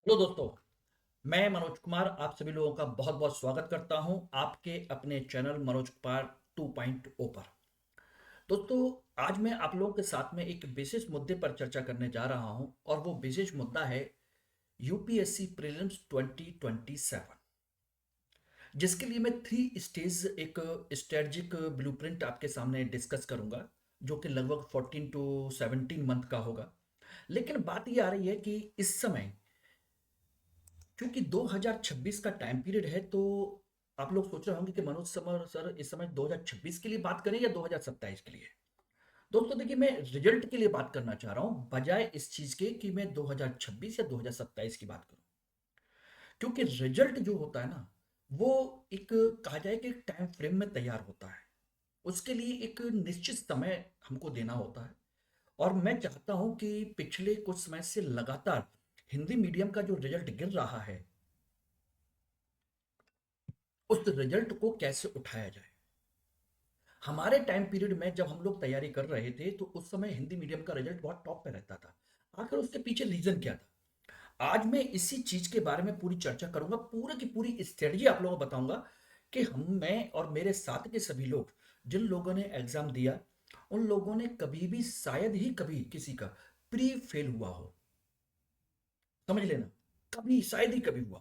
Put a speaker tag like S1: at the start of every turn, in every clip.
S1: Hello दोस्तों। मैं मनोज कुमार आप सभी लोगों का बहुत बहुत स्वागत करता हूं आपके अपने चैनल मनोज कुमार 2.0 पर। दोस्तों, आज मैं आप लोगों के साथ में एक विशेष मुद्दे पर चर्चा करने जा रहा हूं और वो विशेष मुद्दा है यूपीएससी प्रीलिम्स 2027, जिसके लिए मैं थ्री स्टेज एक स्ट्रेटजिक ब्लूप्रिंट आपके सामने डिस्कस करूंगा, जो कि लगभग 14 टू 17 मंथ का होगा। लेकिन बात ये आ रही है कि इस समय क्योंकि 2026 का टाइम पीरियड है, तो आप लोग सोच रहे होंगे कि मनोज समर सर इस समय 2026 के लिए बात करें या 2027 के लिए। दोस्तों देखिए, मैं रिजल्ट के लिए बात करना चाह रहा हूं बजाय इस चीज के कि मैं 2026 या 2027 की बात करूं। क्योंकि रिजल्ट जो होता है ना, वो एक कहा जाए कि टाइम फ्रेम में तैयार होता है। उसके लिए एक निश्चित समय हमको देना होता है। और मैं चाहता हूं कि पिछले कुछ समय से लगातार हिंदी मीडियम का जो रिजल्ट गिर रहा है, उस रिजल्ट को कैसे उठाया जाए। हमारे टाइम पीरियड में जब हम लोग तैयारी कर रहे थे, तो उस समय हिंदी मीडियम का रिजल्ट बहुत टॉप पे रहता था। आखिर उसके पीछे रीजन क्या था? आज मैं इसी चीज के बारे में पूरी चर्चा करूंगा, पूरे की पूरी स्ट्रेटजी आप लोगों को बताऊंगा कि मैं और मेरे साथ के सभी लोग जिन लोगों ने एग्जाम दिया, उन लोगों ने कभी भी, शायद ही कभी किसी का प्री फेल हुआ हो। समझ लेना, कभी शायद ही कभी हुआ।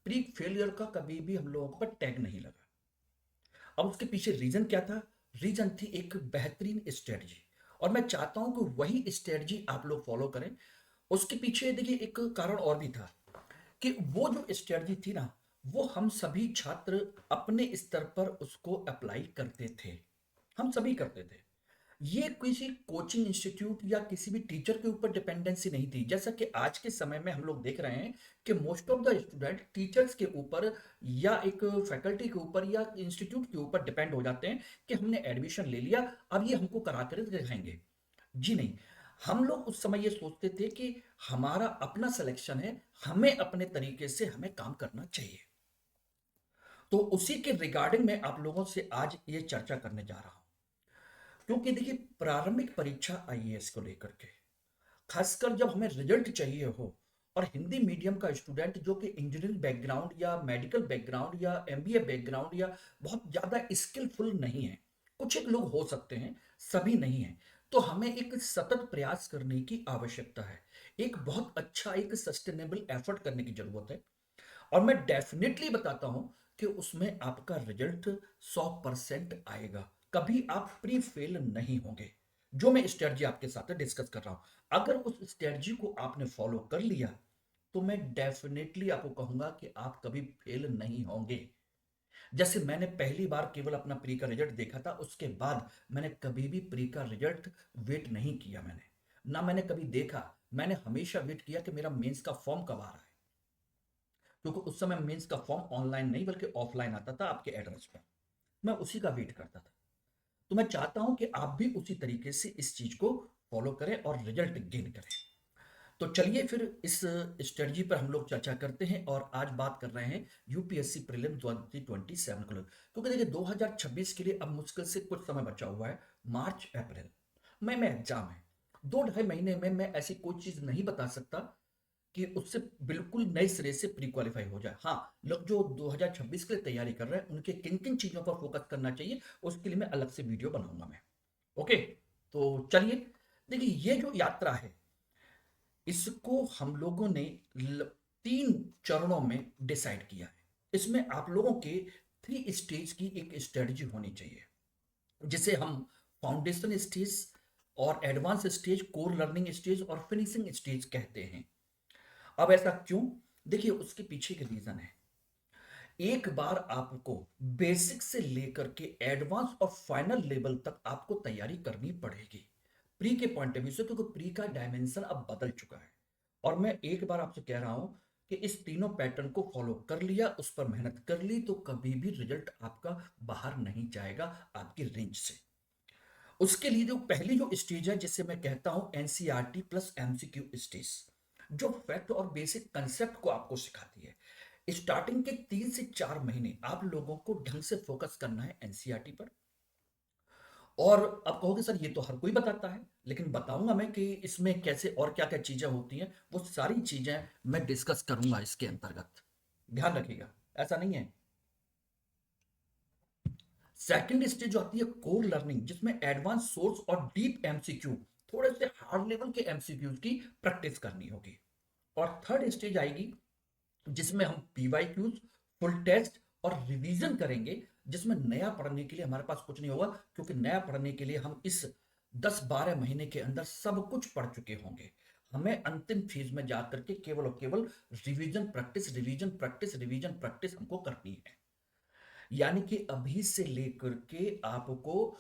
S1: प्री फेलियर का कभी भी हम लोगों का टैग नहीं लगा। अब उसके पीछे रीजन क्या था? रीजन थी एक बेहतरीन स्ट्रेटजी। और मैं चाहता हूं कि वही स्ट्रेटजी आप लोग फॉलो करें। उसके पीछे देखिए एक कारण और भी था कि वो जो स्ट्रेटजी थी ना, वो हम सभी छात्र अपने स्तर पर उसको अप्लाई करते थे। हम सभी करते थे। ये किसी कोचिंग इंस्टीट्यूट या किसी भी टीचर के ऊपर डिपेंडेंसी नहीं थी। जैसा कि आज के समय में हम लोग देख रहे हैं कि most of the student teachers के ऊपर या एक फैकल्टी के ऊपर या इंस्टीट्यूट के ऊपर डिपेंड हो जाते हैं कि हमने एडमिशन ले लिया, अब ये हमको करा कर दिखाएंगे। जी नहीं। हम लोग उस समय ये सोचते थे कि हमारा अपना सिलेक्शन है, हमें अपने तरीके से हमें काम करना चाहिए। तो उसी के रिगार्डिंग में आप लोगों से आज ये चर्चा करने जा रहा हूं। क्योंकि देखिए, प्रारंभिक परीक्षा आईएएस को लेकर के, खासकर जब हमें रिजल्ट चाहिए हो, और हिंदी मीडियम का स्टूडेंट जो कि इंजीनियरिंग बैकग्राउंड या मेडिकल बैकग्राउंड या एमबीए बैकग्राउंड या बहुत ज़्यादा स्किलफुल नहीं है, कुछ एक लोग हो सकते हैं, सभी नहीं हैं। तो हमें एक सतत प्रयास करने की आवश्यकता है। एक बहुत अच्छा एक सस्टेनेबल एफर्ट करने की जरूरत है। और मैं डेफिनेटली बताता हूं कि उसमें आपका रिजल्ट 100% आएगा। कभी आप प्री फेल नहीं होंगे। जो मैं स्ट्रेटजी आपके साथ डिस्कस कर रहा हूं, अगर उस स्ट्रेटजी को आपने फॉलो कर लिया, तो मैं डेफिनेटली आपको कहूंगा कि आप कभी फेल नहीं होंगे। जैसे मैंने पहली बार केवल अपना प्री का रिजल्ट देखा था, उसके बाद मैंने कभी भी प्री का रिजल्ट वेट नहीं किया। मैंने कभी देखा। मैंने हमेशा वेट किया कि मेरा मेंस का फॉर्म कब आ रहा है। क्योंकि उस समय मेंस का फॉर्म ऑनलाइन नहीं बल्कि ऑफलाइन आता था आपके एड्रेस पर। मैं उसी का वेट करता था। तो मैं चाहता हूं कि आप भी उसी तरीके से इस चीज को फॉलो करें और रिजल्ट गेन करें। तो चलिए फिर इस स्ट्रेटजी पर हम लोग चर्चा करते हैं, और आज बात कर रहे हैं यूपीएससी प्रीलिम्स 2027 को लेकर। क्योंकि देखिए, 2026 के लिए अब मुश्किल से कुछ समय बचा हुआ है। मार्च अप्रैल मई में एग्जाम है। 2 ढाई महीने में मैं ऐसी कोई चीज नहीं बता सकता कि उससे बिल्कुल नए सिरे से प्री क्वालिफाई हो जाए। हाँ, लोग जो 2026 के लिए तैयारी कर रहे हैं, उनके किन किन चीजों पर फोकस करना चाहिए, उसके लिए मैं अलग से वीडियो बनाऊंगा मैं। ओके। तो चलिए, देखिए ये जो यात्रा है, इसको हम लोगों ने 3 चरणों में डिसाइड किया है। इसमें आप लोगों के 3 स्टेज की एक स्ट्रेटजी होनी चाहिए, जिसे हम फाउंडेशन स्टेज और advance stage, core learning stage और फिनिशिंग स्टेज कहते हैं। अब ऐसा क्यों? देखिए, उसके पीछे एक रीजन है। एक बार आपको बेसिक से लेकर के एडवांस और फाइनल लेवल तक आपको तैयारी करनी पड़ेगी प्री के पॉइंट ऑफ व्यू से, क्योंकि प्री का डायमेंशन अब बदल चुका है। और मैं एक बार आपसे कह रहा हूं कि इस तीनों पैटर्न को फॉलो कर लिया, उस पर मेहनत कर ली, तो कभी भी रिजल्ट आपका बाहर नहीं जाएगा आपकी रेंज से। उसके लिए जो पहली जो स्टेज है, जिसे मैं कहता हूं एनसीईआरटी प्लस एमसीक्यू स्टेज, जो फैक्ट और बेसिक कंसेप्ट को आपको सिखाती है। स्टार्टिंग के 3 से 4 महीने आप लोगों को ढंग से फोकस करना है एनसीईआरटी पर। और आप कहोगे सर ये तो हर कोई बताता है, लेकिन बताऊंगा मैं कि इसमें कैसे और क्या क्या चीजें होती हैं, वो सारी चीजें मैं डिस्कस करूंगा इसके अंतर्गत। ध्यान रखिएगा, ऐसा नहीं है। सेकंड स्टेज आती है कोर लर्निंग, जिसमें एडवांस सोर्स और डीप एमसीक्यू, थोड़े से हार्ड लेवल के एमसीक्यूज की प्रैक्टिस करनी होगी। और थर्ड स्टेज आएगी जिसमें हम पीवाईक्यूज, फुल टेस्ट और रिवीजन करेंगे, जिसमें नया पढ़ने के लिए हमारे पास कुछ नहीं होगा, क्योंकि नया पढ़ने के लिए हम इस 10-12 महीने के अंदर सब कुछ पढ़ चुके होंगे। हमें अंतिम फेज में जाकर के केवल और केवल revision practice, revision practice, revision practice हमको करनी है। यानी कि अभी से लेकर के आपको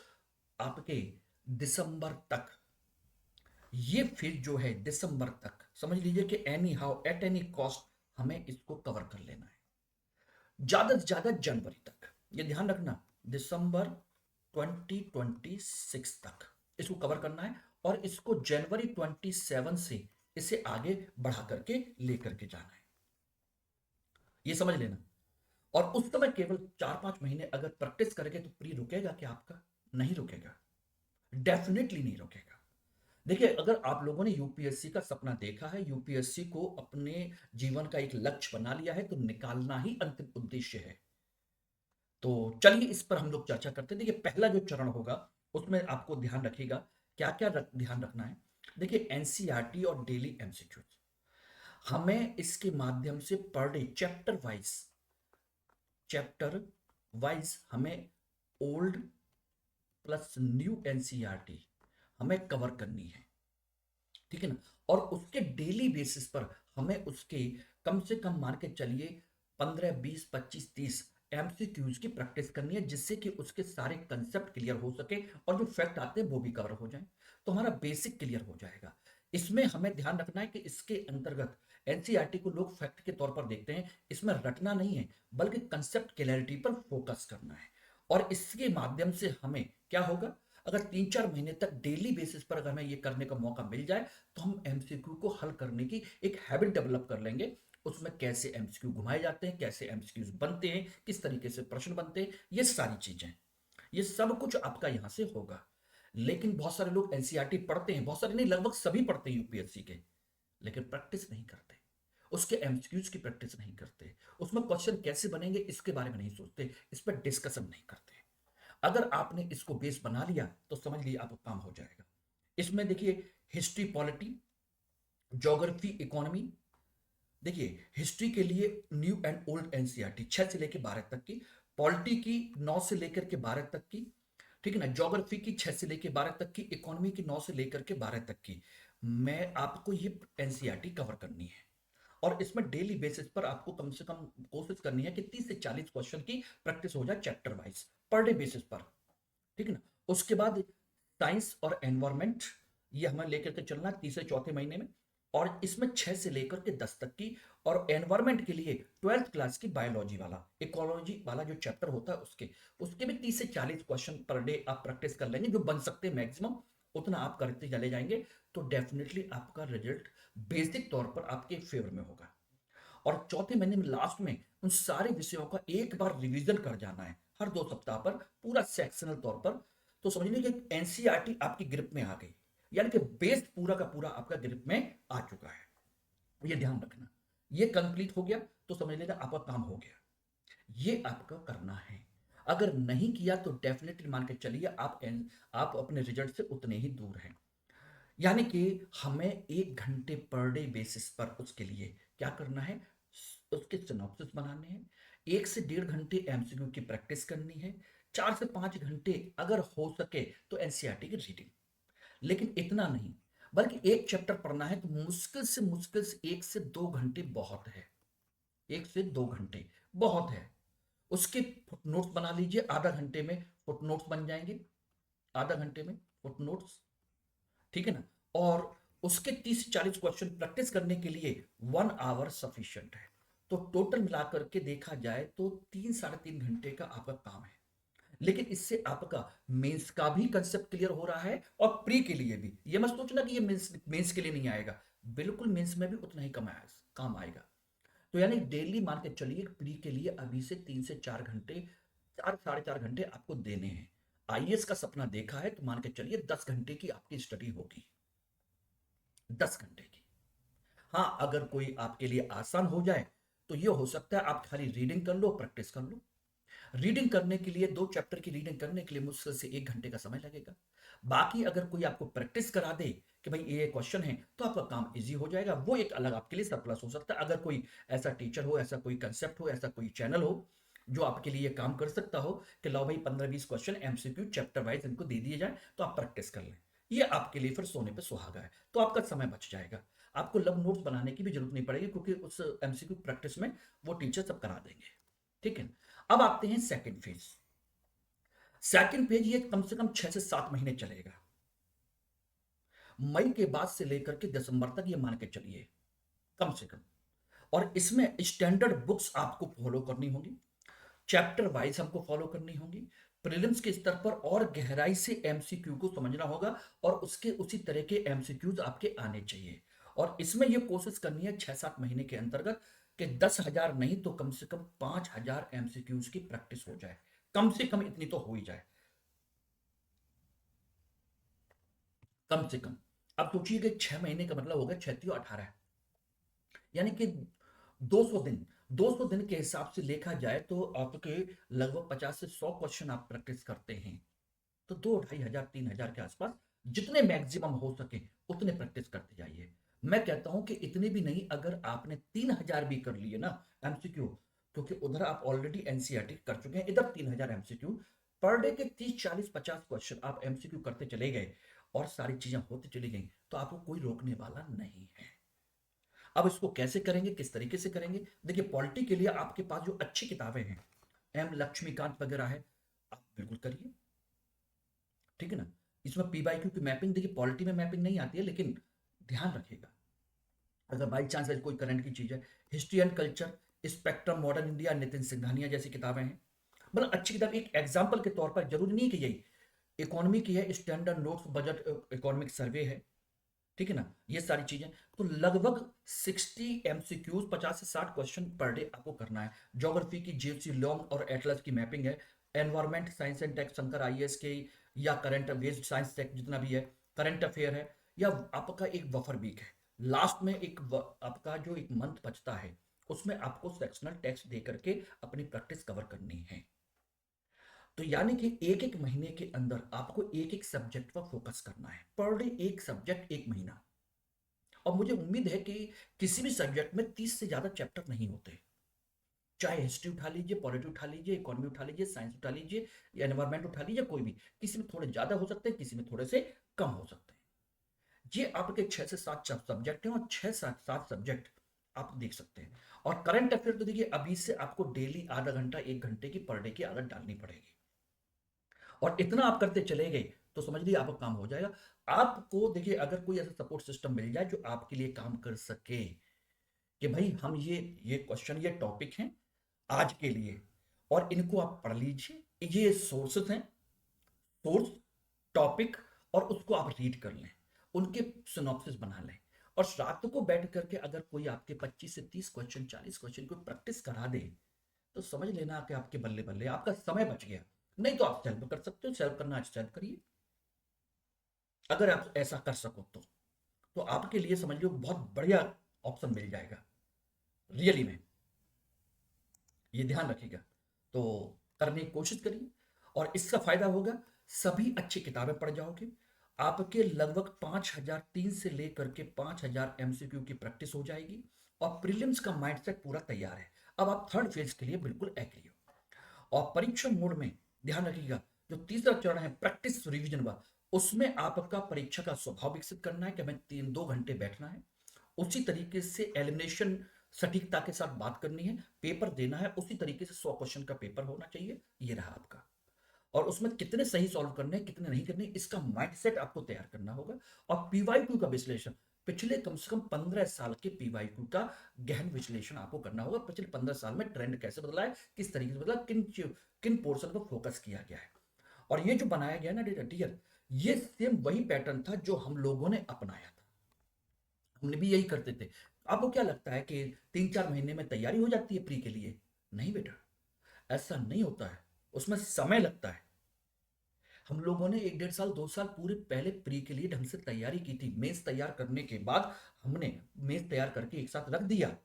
S1: आपके दिसंबर तक, ये फेज जो है दिसंबर तक समझ लीजिए कि any how at any cost हमें इसको कवर कर लेना है, ज्यादा से ज्यादा जनवरी तक। ये ध्यान रखना, दिसंबर 2026 तक इसको कवर करना है, और इसको जनवरी 27 से इसे आगे बढ़ा करके लेकर के जाना है, ये समझ लेना। और उस समय केवल 4-5 महीने अगर प्रैक्टिस करेंगे तो प्री रुकेगा क्या आपका? नहीं रुकेगा, डेफिनेटली नहीं रुकेगा। देखिए, अगर आप लोगों ने यूपीएससी का सपना देखा है, यूपीएससी को अपने जीवन का एक लक्ष्य बना लिया है, तो निकालना ही अंतिम उद्देश्य है। तो चलिए इस पर हम लोग चर्चा करते हैं। देखिए, पहला जो चरण होगा उसमें आपको ध्यान रखिएगा, क्या क्या ध्यान रखना है। देखिए, एनसीईआरटी और डेली एमसीक्यूज, हमें इसके माध्यम से पर डे चैप्टर वाइज हमें ओल्ड प्लस न्यू एनसीईआरटी हमें कवर करनी है, ठीक है ना। और उसके डेली बेसिस पर हमें उसके कम से कम मान के चलिए 15, 20, 25, 30 एमसीक्यूज की प्रैक्टिस करनी है, जिससे कि उसके सारे कंसेप्ट क्लियर हो सके और जो फैक्ट आते हैं वो भी कवर हो जाए, तो हमारा बेसिक क्लियर हो जाएगा। इसमें हमें ध्यान रखना है कि इसके अंतर्गत एनसीईआरटी को लोग फैक्ट के तौर पर देखते हैं, इसमें रटना नहीं है बल्कि कंसेप्ट क्लैरिटी पर फोकस करना है। और इसके माध्यम से हमें क्या होगा, अगर 3-4 महीने तक डेली बेसिस पर अगर हमें ये करने का मौका मिल जाए, तो हम एमसीक्यू को हल करने की एक हैबिट डेवलप कर लेंगे। उसमें कैसे एमसीक्यू घुमाए जाते हैं, कैसे एमसीक्यूज बनते हैं, किस तरीके से प्रश्न बनते हैं, ये सारी चीजें, ये सब कुछ आपका यहां से होगा। लेकिन बहुत सारे लोग एनसीईआरटी पढ़ते हैं, बहुत सारे नहीं, लगभग सभी पढ़ते हैं यूपीएससी के, लेकिन प्रैक्टिस नहीं करते, उसके एमसीक्यूज की प्रैक्टिस नहीं करते, उसमें क्वेश्चन कैसे बनेंगे इसके बारे में नहीं सोचते, इस पर डिस्कशन नहीं करते। अगर आपने इसको बेस बना लिया तो समझ लीजिए आपका काम हो जाएगा। इसमें देखिए, हिस्ट्री, पॉलिटी, ज्योग्राफी, इकोनॉमी। देखिए, हिस्ट्री के लिए न्यू एंड ओल्ड एनसीईआरटी 6 से लेकर 12 तक की, पॉलिटी की 9 से लेकर के 12 तक की, ठीक है ना, ज्योग्राफी की 6 से लेकर 12 तक की, इकोनॉमी की 9 से लेकर के 12 तक की। मैं आपको ये एनसीईआरटी कवर करनी है, और इसमें डेली बेसिस पर आपको कम से कम कोशिश करनी है कि 30 से 40 क्वेश्चन की प्रैक्टिस हो जाए chapter wise, per day basis पर, ठीक है ना। उसके बाद साइंस और एनवायरमेंट, ये हमें लेकर के चलना है तीसरे चौथे महीने में, और इसमें 6 से लेकर के 10 तक की। और एनवायरमेंट के लिए 12th क्लास की बायोलॉजी वाला, इकोलॉजी वाला जो चैप्टर होता है उसके उसके भी 30 से 40 क्वेश्चन पर डे आप प्रैक्टिस कर लेंगे, जो बन सकते हैं मैक्सिमम, उतना आप करते चले जाएंगे, तो डेफिनेटली आपका रिजल्ट बेसिक तौर पर आपके फेवर में होगा। और चौथे महीने में लास्ट में उन सारे विषयों का एक बार रिवीजन कर जाना है, हर 2 सप्ताह पर, पूरा सेक्शनल तौर पर। तो समझ लीजिए कि एनसीईआरटी आपकी ग्रिप में आ गई, यानी कि बेस पूरा का पूरा आपका ग्रिप में आ चुका है। ये ध्यान रखना, ये कंप्लीट हो गया तो समझ लेना आपका काम हो गया। ये आपका करना है, अगर नहीं किया तो डेफिनेटली मान के चलिए आप अपने रिजल्ट से उतने ही दूर हैं। यानी कि हमें 1 घंटे पर डे बेसिस पर उसके लिए क्या करना है, उसके सिनॉप्सिस बनाने हैं, 1 से 1.5 घंटे एमसीक्यू की प्रैक्टिस करनी है, 4 से 5 घंटे अगर हो सके तो एनसीईआरटी की रीडिंग। लेकिन इतना नहीं, बल्कि एक चैप्टर पढ़ना है तो मुश्किल से 1 से 2 घंटे बहुत है, 1 से 2 घंटे बहुत है। उसके फुटनोट्स बना लीजिए, आधा घंटे में फुटनोट्स बन जाएंगे, आधा घंटे में फुटनोट्स, ठीक है ना। और उसके 30 से 40 क्वेश्चन प्रैक्टिस करने के लिए 1 आवर सफिशियंट है। तो टोटल मिलाकर के देखा जाए तो 3-3.5 घंटे का आपका काम है। लेकिन इससे आपका मेंस का भी कंसेप्ट क्लियर हो रहा है, और प्री के लिए भी। ये मत सोचना कि ये मेंस के लिए नहीं आएगा, बिल्कुल मेंस में भी उतना ही काम आएगा। तो यानी डेली मान के चलिए प्री के लिए अभी से 3 से 4 घंटे, 4-4.5 घंटे आपको देने हैं। आईएएस का सपना देखा है तो मान के चलिए 10 घंटे की आपकी स्टडी होगी, 10 घंटे की। हाँ, अगर कोई आपके लिए आसान हो जाए तो ये हो सकता है आप खाली रीडिंग कर लो, प्रैक्टिस कर लो। रीडिंग करने के लिए 2 चैप्टर की रीडिंग करने के लिए मुश्किल से 1 घंटे का समय लगेगा। बाकी अगर कोई आपको प्रैक्टिस करा दे कि भाई ये क्वेश्चन है, तो आपका काम इजी हो जाएगा। वो एक अलग आपके लिए सरप्लस हो सकता है। अगर कोई ऐसा टीचर हो, ऐसा कोई कंसेप्ट हो, ऐसा कोई चैनल हो जो आपके लिए काम कर सकता हो कि लाओ भाई 15-20 क्वेश्चन एमसीक्यू चैप्टर वाइज इनको दे दिए जाए तो आप प्रैक्टिस कर लें, ये आपके लिए फिर सोने पे सुहागा है। तो आपका समय बच जाएगा। आपको लव नोट्स बनाने की भी जरूरत नहीं पड़ेगी क्योंकि उस एमसीक्यू प्रैक्टिस में वो टीचर सब करा देंगे। ठीक है। अब आते हैं सेकंड फेज। सेकंड फेज ये कम से कम 6 से 7 महीने चलेगा। मई के बाद से लेकर के दिसंबर तक ये मान के चलिए कम से कम। और इसमें स्टैंडर्ड बुक्स आपको फॉलो करनी होगी, चैप्टर वाइज हमको फॉलो करनी होगी। प्रीलिम्स के स्तर पर और गहराई से एमसीक्यू को समझना होगा और उसके उसी तरह के एमसीक्यूज आपके आने चाहिए। और इसमें यह कोशिश करनी है 6-7 महीने के अंतर्गत कि 10,000 नहीं तो कम से कम 5,000 एमसीक्यूज की प्रैक्टिस हो जाए। कम से कम इतनी तो हो ही जाए, कम से कम। अब सोचिए कि 6 महीने का मतलब हो गया 6×18, यानी कि 200 दिन। 200 दिन के हिसाब से देखा जाए तो आपके लगभग 50 से 100 क्वेश्चन आप प्रैक्टिस करते हैं, तो 2-2,500 3,000 के आसपास जितने मैक्सिमम हो सके उतने प्रैक्टिस करते जाइए। मैं कहता हूं कि इतने भी नहीं, अगर आपने 3,000 भी कर लिए ना एमसीक्यू, क्योंकि उधर आप ऑलरेडी एनसीईआरटी कर चुके हैं, इधर 3,000 एमसीक्यू पर डे के 30 40 50 क्वेश्चन आप एमसीक्यू करते चले गए और सारी चीजें होती चली गई, तो आपको कोई रोकने वाला नहीं है। अब इसको कैसे करेंगे, किस तरीके से करेंगे? देखिए, पॉलिटी के लिए आपके पास जो अच्छी किताबें हैं, एम लक्ष्मीकांत वगैरह है, आप बिल्कुल करिए। ठीक है ना। इसमें पी बाई क्यू की मैपिंग, देखिए पॉलिटी में मैपिंग नहीं आती है, लेकिन ध्यान रखिएगा अगर बाई चांस कोई करंट की चीज है। History and culture, spectrum, modern India, Nitin Singhania जैसी किताबें हैं, मतलब अच्छी किताब। एक एग्जाम्पल के तौर पर, जरूरी नहीं कि यही इकोनॉमी की है, standard notes, budget economic survey है। ठीक है ना, ये सारी चीजें। तो लगभग 60 एमसीक्यूज, 50 से 60 क्वेश्चन पर डे आपको करना है। ज्योग्राफी की जीएससी लॉन्ग और एटलस की मैपिंग है। Environment science and tech Shankar IAS के, या करंट वेस्ट साइंस टेक जितना भी है, करंट अफेयर है, या आपका एक बफर वीक है। लास्ट में आपका जो एक मंथ बचता है उसमें आपको सेक्शनल टेक्स्ट दे करके अपनी प्रैक्टिस कवर करनी है। तो यानी कि एक एक महीने के अंदर आपको एक एक सब्जेक्ट पर फोकस करना है, पर डे एक सब्जेक्ट, एक महीना। और मुझे उम्मीद है कि किसी भी सब्जेक्ट में 30 से ज्यादा चैप्टर नहीं होते। चाहे हिस्ट्री उठा लीजिए, पॉलिटी उठा लीजिए, इकोनॉमी उठा लीजिए, साइंस उठा लीजिए, या एनवायरमेंट उठा लीजिए, कोई भी। किसी में थोड़े ज्यादा हो सकते हैं, किसी में थोड़े से कम हो सकते हैं। ये आपके 6 से 7 सब्जेक्ट हैं और 6 7 सब्जेक्ट आप देख सकते हैं। और करंट अफेयर तो देखिए, अभी से आपको डेली आधा घंटा 1 घंटे की पर डे की आदत डालनी पड़ेगी। और इतना आप करते चले गए तो समझ लीजिए आपका काम हो जाएगा। आपको देखिए, अगर कोई ऐसा सपोर्ट सिस्टम मिल जाए जो आपके लिए काम कर सके कि भाई हम ये क्वेश्चन, ये टॉपिक हैं आज के लिए, और इनको आप पढ़ लीजिए, ये सोर्सेस हैं, सोर्स, टॉपिक, और उसको आप रीड कर लें, उनके सिनॉप्सिस बना लें। और रात को बैठ करके अगर कोई आपके 25 से 30 क्वेश्चन, 40 क्वेश्चन को प्रैक्टिस करा दे, तो समझ लेना कि आपके बल्ले बल्ले आपका समय बच गया। नहीं तो आप सेल्फ कर सकते हो, सेल्फ करना आज सेल्फ करिए, अगर आप ऐसा कर सको तो आपके लिए समझ लो बहुत बढ़िया ऑप्शन मिल जाएगा रियली में। ये ध्यान रखिएगा। तो करने की कोशिश करिए और इसका फायदा होगा, सभी अच्छी किताबें पढ़ जाओगे, आपके लगभग 5,000, 3 से लेकर के 5,000 एमसीक्यू की प्रैक्टिस हो जाएगी और प्रीलिम्स का माइंडसेट पूरा तैयार है। अब आप थर्ड फेज के लिए बिल्कुल एग्री हो। और परीक्षा मोड में ध्यान रखिएगा, जो तीसरा चरण है प्रैक्टिस रिवीजन वाला, उसमें आपका परीक्षा का स्वभाव विकसित करना है कि हमें 3-2 घंटे बैठना है, उसी तरीके से एलिमिनेशन सटीकता के साथ बात करनी है, पेपर देना है उसी तरीके से 100 क्वेश्चन का पेपर होना चाहिए। ये रहा आपका। और उसमें कितने सही सॉल्व करने हैं, कितने नहीं करने, इसका माइंडसेट आपको तैयार करना होगा। और पीवाईक्यू का विश्लेषण, पिछले कम से कम 15 साल के पीवाईक्यू का गहन विश्लेषण आपको करना होगा। पिछले 15 साल में ट्रेंड कैसे बदला है, किस तरीके से बदला, किन किन पोर्शन पर फोकस किया गया है। और ये जो बनाया गया ना डेटा टीयर, ये सेम वही पैटर्न था जो हम लोगों ने अपनाया था, हमने भी यही करते थे। आपको क्या लगता है कि 3-4 महीने में तैयारी हो जाती है प्री के लिए? नहीं बेटा, ऐसा नहीं होता है, उसमें समय लगता है। हम लोगों ने 1 डेढ़ साल 2 साल पूरे पहले प्री के लिए ढंग से तैयारी की थी। मेंस तैयार करने के बाद हमने मेंस तैयार करके एक साथ रख दिया,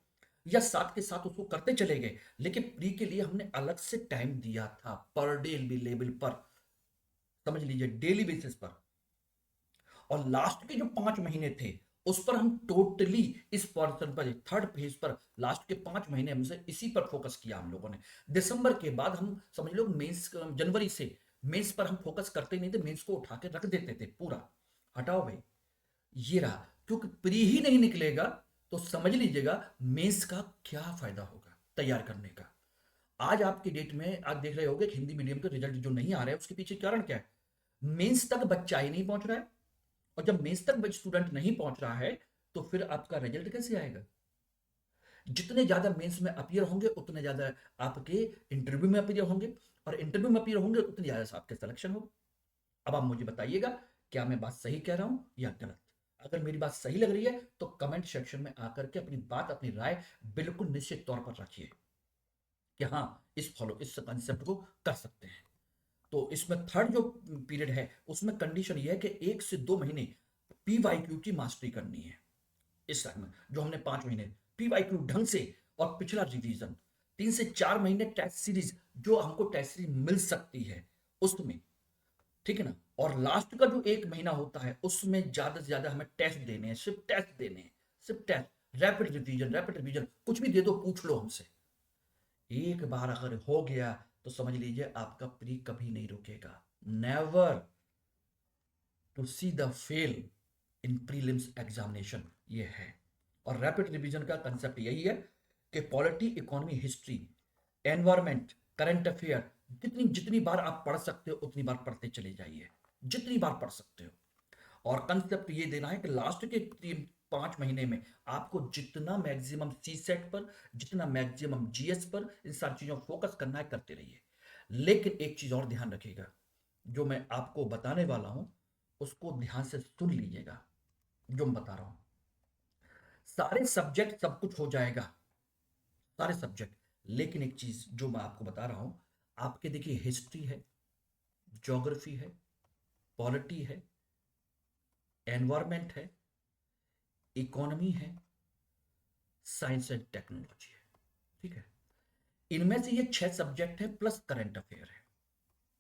S1: या साथ के साथ उसको करते चले गए, लेकिन प्री के लिए हमने अलग से टाइम दिया था, पर डे लेवल पर, समझ लीजिए डेली बेसिस पर। और लास्ट के जो 5 महीने थे उस पर हम टोटली इस पर्सन पर, थर्ड फेज पर, लास्ट के 5 महीने हमसे इसी पर फोकस किया हम लोगों ने। दिसंबर के बाद हम समझ लो मेंस, जनवरी से मेंस पर हम फोकस करते नहीं थे, मेंस को उठा के रख देते थे पूरा, हटाओ भाई, ये रहा। क्योंकि प्री ही नहीं निकलेगा तो समझ लीजिएगा मेंस का क्या फायदा होगा तैयार करने का। आज आपकी डेट में आप देख रहे होगे कि हिंदी मीडियम के रिजल्ट जो नहीं आ रहे हैं उसके पीछे कारण क्या है? मेंस तक बच्चा ही नहीं पहुंच रहा है, और जब मेंस तक स्टूडेंट नहीं पहुंच रहा है तो फिर आपका रिजल्ट कैसे आएगा? जितने ज्यादा मेंस में अपीयर होंगे उतने ज्यादा आपके इंटरव्यू में अपीयर होंगे, और इंटरव्यू में अपीयर होंगे उतने ज्यादा आपके सिलेक्शन होगा। अब आप मुझे बताइएगा, क्या मैं बात सही कह रहा हूं या गलत? अगर मेरी बात सही लग रही है तो कमेंट सेक्शन में आकर के अपनी बात, अपनी राय बिल्कुल निश्चित तौर पर रखिए कि हाँ, इस कंसेप्ट को कर सकते हैं। तो इसमें थर्ड जो पीरियड है उसमें कंडीशन ये है कि 1 से 2 महीने पीवाईक्यू की मास्टरी करनी है। इस टाइम में जो हमने 5 महीने पीवाईक्यू ढंग से, और पिछला रिवीजन, 3 से 4 महीने टेस्ट सीरीज, जो हमको टेस्ट सीरीज मिल सकती है उसमें, ठीक है ना। और लास्ट का जो 1 महीना होता है उसमें ज्यादा से ज्यादा हमें टेस्ट देने हैं, सिर्फ टेस्ट देने हैं, सिर्फ टेस्ट। रैपिड रिवीजन कुछ भी दे दो, पूछ लो हमसे। एक बार अगर हो गया तो समझ लीजिए आपका प्री कभी नहीं रुकेगा। Never to see the fail in prelims examination, ये है। और रैपिड रिवीजन का कंसेप्ट यही है कि polity, economy, history, environment, current affair, जितनी जितनी बार आप पढ़ सकते हो उतनी बार पढ़ते चले जाइए, जितनी बार पढ़ सकते हो। और कंसेप्ट ये देना है कि लास्ट के 3 5 महीने में आपको जितना मैक्सिमम सी सेट पर, जितना मैक्सिमम जीएस पर, इन सारी चीजों फोकस करना है, करते रहिए। लेकिन एक चीज और ध्यान रखिएगा, जो मैं आपको बताने वाला हूं उसको ध्यान से सुन लीजिएगा। जो मैं बता रहा हूं, सारे सब्जेक्ट सब कुछ हो जाएगा, सारे सब्जेक्ट, लेकिन एक चीज जो मैं आपको बता रहा हूं, आपके देखिए हिस्ट्री है, ज्योग्राफी है, पॉलिटी है, एनवायरमेंट है, इकोनॉमी है, साइंस एंड टेक्नोलॉजी है, ठीक है। इनमें से ये 6 सब्जेक्ट है प्लस करंट अफेयर है,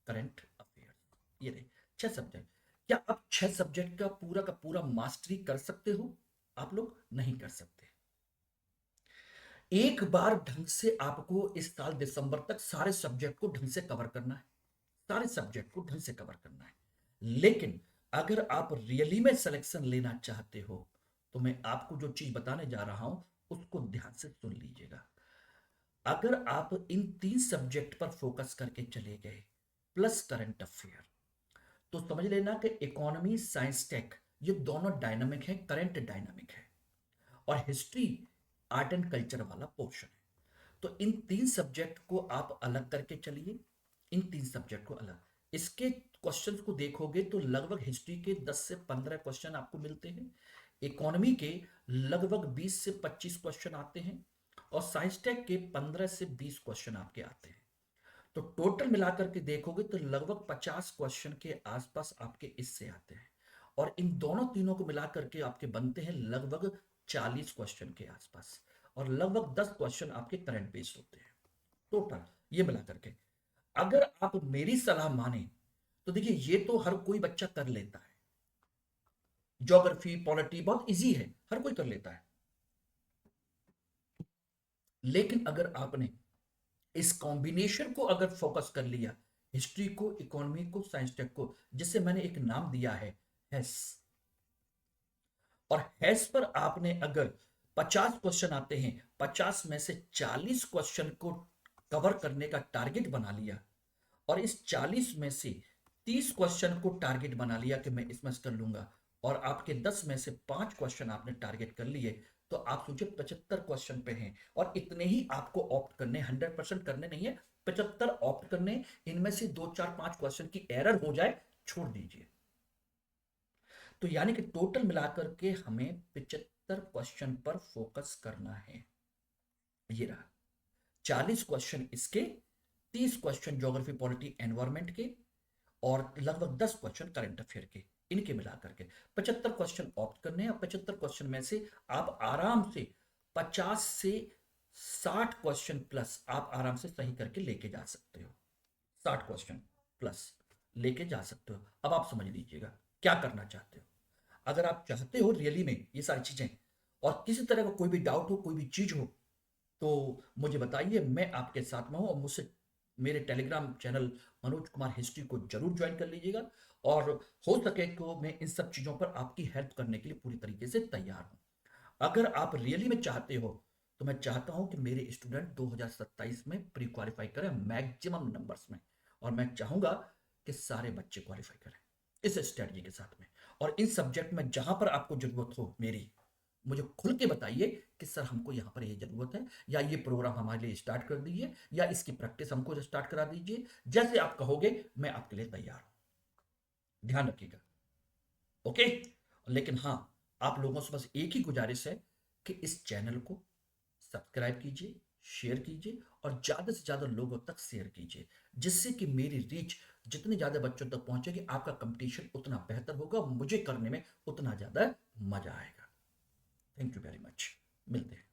S1: करंट अफेयर, ये रहे 6 सब्जेक्ट। क्या आप 6 सब्जेक्ट का पूरा मास्टरी कर सकते हो? आप लोग नहीं कर सकते। एक बार ढंग से आपको इस साल दिसंबर तक सारे सब्जेक्ट को ढंग से कवर करना है, सारे सब्जेक्ट को ढंग से कवर करना है। लेकिन अगर आप रियली में सिलेक्शन लेना चाहते हो तो मैं आपको जो चीज बताने जा रहा हूं उसको ध्यान से सुन लीजिएगा। अगर आप इन 3 सब्जेक्ट पर फोकस करके चले गए प्लस करंट अफेयर, तो समझ लेना कि इकोनॉमी, साइंस, टेक, ये दोनों डायनामिक है, करंट डायनामिक है, और हिस्ट्री आर्ट एंड कल्चर वाला पोर्शन है। तो इन 3 सब्जेक्ट को आप अलग करके चलिए, इन 3 सब्जेक्ट को अलग। इसके क्वेश्चंस को देखोगे तो लगभग हिस्ट्री के 10 से 15 क्वेश्चन आपको मिलते हैं, इकोनॉमी के लगभग 20 से 25 क्वेश्चन आते हैं, और साइंस टेक के 15 से 20 क्वेश्चन आपके आते हैं। तो टोटल मिलाकर के देखोगे तो लगभग 50 क्वेश्चन के आसपास आपके इससे आते हैं, और इन दोनों तीनों को मिलाकर के आपके बनते हैं लगभग 40 क्वेश्चन के आसपास, और लगभग 10 क्वेश्चन आपके करंट बेस्ड होते हैं टोटल, ये मिला करके। अगर आप मेरी सलाह माने तो देखिए ये तो हर कोई बच्चा कर लेता है, ज्योग्राफी, पॉलिटी बहुत इजी है, हर कोई कर लेता है। लेकिन अगर आपने इस कॉम्बिनेशन को अगर फोकस कर लिया, हिस्ट्री को, इकोनॉमी को, साइंस टेक को, जिसे मैंने एक नाम दिया है हेस, और हेस पर आपने अगर 50 क्वेश्चन आते हैं, 50 में से 40 क्वेश्चन को कवर करने का टारगेट बना लिया, और इस 40 में से 30 क्वेश्चन को टारगेट बना लिया कि मैं इसमें से कर लूंगा, और आपके 10 में से 5 क्वेश्चन आपने टारगेट कर लिए, तो आप सोचिए 75 क्वेश्चन पे हैं, और इतने ही आपको ऑप्ट करने, 100% करने नहीं है, 75 ऑप्ट करने। इनमें से 2 4 5 क्वेश्चन की एरर हो जाए, छोड़ दीजिए। तो यानी कि टोटल मिलाकर के हमें 75 क्वेश्चन पर फोकस करना है। ये रहा 40 क्वेश्चन इसके, 30 क्वेश्चन ज्योग्राफी, पॉलिटी, एनवायरमेंट के, और लगभग 10 क्वेश्चन करंट अफेयर के, इनके मिला करके 75 क्वेश्चन ऑप्ट करने हैं। 75 क्वेश्चन में से आप आराम से 50 से 60 क्वेश्चन प्लस आप आराम से सही करके लेके जा सकते हो। 60 क्वेश्चन प्लस लेके जा सकते हो। अब आप समझ लीजिएगा क्या करना चाहते हो। अगर आप चाहते हो रियली में ये सारी चीजें, और किसी तरह का कोई भी डाउट हो, कोई भी चीज हो, तो मुझे बताइए, मैं आपके साथ में हूँ। और मुझसे मेरे Telegram channel Manoj Kumar history को जरूर ज्वाइन कर लीजिएगा, और हो सके तो मैं इन सब चीज़ों पर आपकी हेल्प करने के लिए पूरी तरीके से तैयार हूँ। अगर आप रियली में चाहते हो तो मैं चाहता हूं कि मेरे स्टूडेंट 2027 में प्री क्वालिफाई करें मैक्सिमम नंबर्स में, और मैं चाहूंगा कि सारे बच्चे क्वालिफाई करें इस स्ट्रेटजी के साथ में। और इन सब्जेक्ट में जहां पर आपको जरूरत हो मेरी, मुझे खुल के बताइए कि सर हमको यहाँ पर ये जरूरत है, या ये प्रोग्राम हमारे लिए स्टार्ट कर दीजिए, या इसकी प्रैक्टिस हमको स्टार्ट करा दीजिए। जैसे आप कहोगे मैं आपके लिए तैयार हूं। ध्यान रखिएगा, ओके। लेकिन हाँ, आप लोगों से बस एक ही गुजारिश है कि इस चैनल को सब्सक्राइब कीजिए, शेयर कीजिए, और ज़्यादा से ज़्यादा लोगों तक शेयर कीजिए, जिससे कि मेरी रीच जितने ज़्यादा बच्चों तक पहुंचेगी, आपका कंपटीशन उतना बेहतर होगा, मुझे करने में उतना ज़्यादा मजा आएगा। Thank you very much. मिलते हैं।